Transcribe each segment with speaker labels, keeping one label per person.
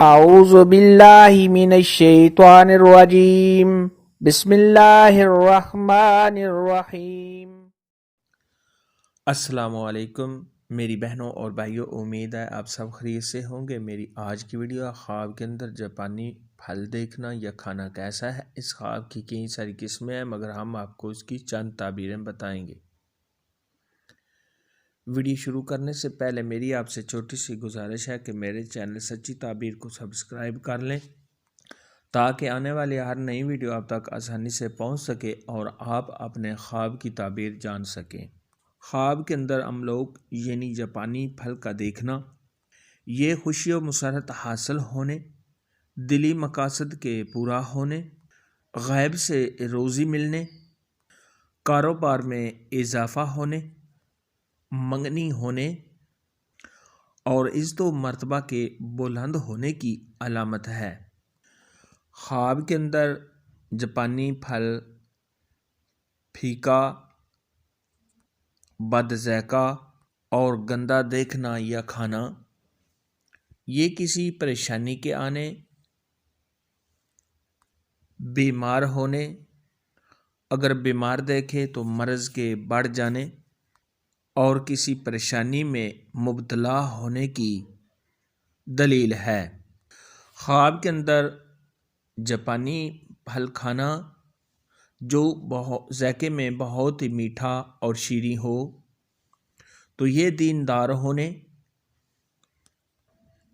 Speaker 1: अऊज़ु बिल्लाहि मिनश्शैतानिर्रजीम बिस्मिल्लाहिर्रहमानिर्रहीम। अस्सलामुअलैकुम मेरी बहनों और भाइयों, उम्मीद है आप सब खैरियत से होंगे। मेरी आज की वीडियो ख्वाब के अंदर जापानी फल देखना या खाना कैसा है। इस ख्वाब की कई सारी किस्में हैं, मगर हम आपको इसकी चंद ताबीरें बताएंगे। वीडियो शुरू करने से पहले मेरी आपसे छोटी सी गुजारिश है कि मेरे चैनल सच्ची ताबीर को सब्सक्राइब कर लें, ताकि आने वाली हर नई वीडियो आप तक आसानी से पहुंच सके और आप अपने ख्वाब की ताबीर जान सकें। ख्वाब के अंदर हम लोग यानी जापानी फल का देखना, ये खुशी और मुसरत हासिल होने, दिली मकासद के पूरा होने, गैब से रोज़ी मिलने, कारोबार में इजाफ़ा होने, मंगनी होने और इज़्ज़ो मर्तबा के बुलंद होने की अलामत है। ख्वाब के अंदर जापानी फल फीका, बदज़ैक़ा और गंदा देखना या खाना, ये किसी परेशानी के आने, बीमार होने, अगर बीमार देखे तो मर्ज़ के बढ़ जाने और किसी परेशानी में मुब्तला होने की दलील है। ख्वाब के अंदर जापानी फल खाना जो ज़ायके में बहुत ही मीठा और शीरीं हो, तो ये दीनदार होने,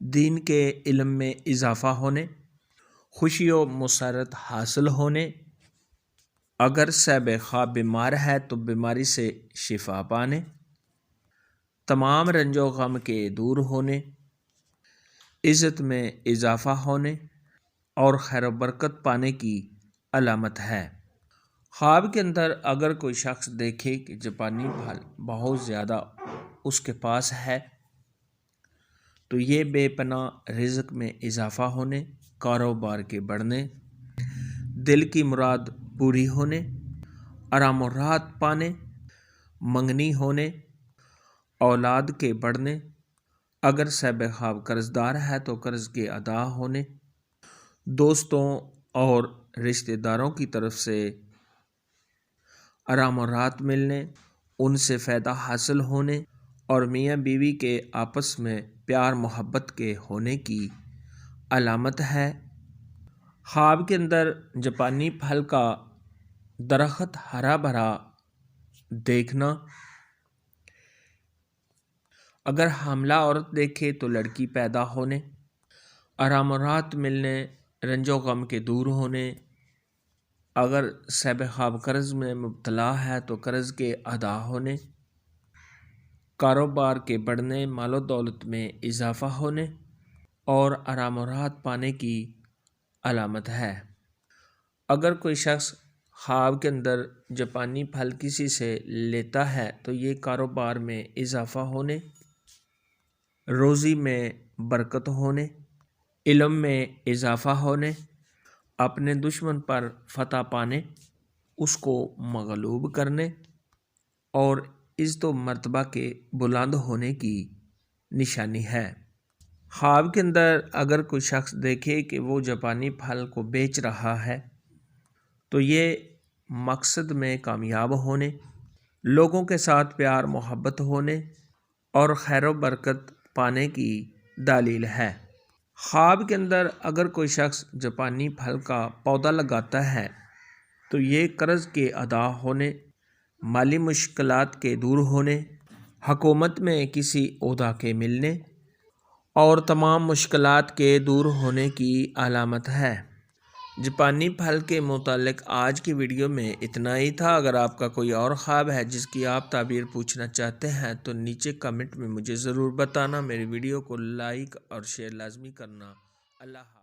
Speaker 1: दीन के इल्म में इजाफ़ा होने, खुशी और मुसरत हासिल होने, अगर साहिब ख्वाब बीमार है तो बीमारी से शिफा पाने, तमाम रंजो गम के दूर होने, इज़्ज़त में इजाफ़ा होने और खैर बरकत पाने की अलामत है। ख्वाब के अंदर अगर कोई शख्स देखे कि जापानी फल बहुत ज़्यादा उसके पास है, तो ये बेपनाह रिज़्क़ में इजाफ़ा होने, कारोबार के बढ़ने, दिल की मुराद पूरी होने, आराम और राहत पाने, मंगनी होने, औलाद के बढ़ने, अगर साहिब ख्वाब कर्ज़दार है तो कर्ज़ के अदा होने, दोस्तों और रिश्तेदारों की तरफ से आराम और राहत मिलने, उनसे फ़ायदा हासिल होने और मियाँ बीवी के आपस में प्यार मोहब्बत के होने की अलामत है। ख्वाब के अंदर जापानी फल का दरख्त हरा भरा देखना, अगर हामला औरत देखे तो लड़की पैदा होने, आराम और राहत मिलने, रंजो गम के दूर होने, अगर साहिब ख्वाब कर्ज़ में मुब्तला है तो कर्ज़ के अदा होने, कारोबार के बढ़ने, मालो दौलत में इजाफ़ा होने और आराम और राहत पाने की अलामत है। अगर कोई शख्स ख्वाब के अंदर जापानी फल किसी से लेता है तो ये कारोबार में इजाफ़ा होने, रोज़ी में बरकत होने, इल्म में इजाफ़ा होने, अपने दुश्मन पर फतह पाने, उसको मग़लूब करने और इज़्ज़ो मर्तबा के बुलंद होने की निशानी है। ख्वाब के अंदर अगर कोई शख्स देखे कि वो जापानी फल को बेच रहा है, तो ये मकसद में कामयाब होने, लोगों के साथ प्यार मोहब्बत होने और खैर बरकत पाने की दलील है। ख्वाब के अंदर अगर कोई शख्स जापानी फल का पौधा लगाता है तो ये कर्ज़ के अदा होने, माली मुश्किलात के दूर होने, हुकूमत में किसी ओहदा के मिलने और तमाम मुश्किलात के दूर होने की अलामत है। जापानी फल के मुतालिक आज की वीडियो में इतना ही था। अगर आपका कोई और ख्वाब है जिसकी आप ताबीर पूछना चाहते हैं तो नीचे कमेंट में मुझे ज़रूर बताना। मेरी वीडियो को लाइक और शेयर लाजमी करना। अल्लाह।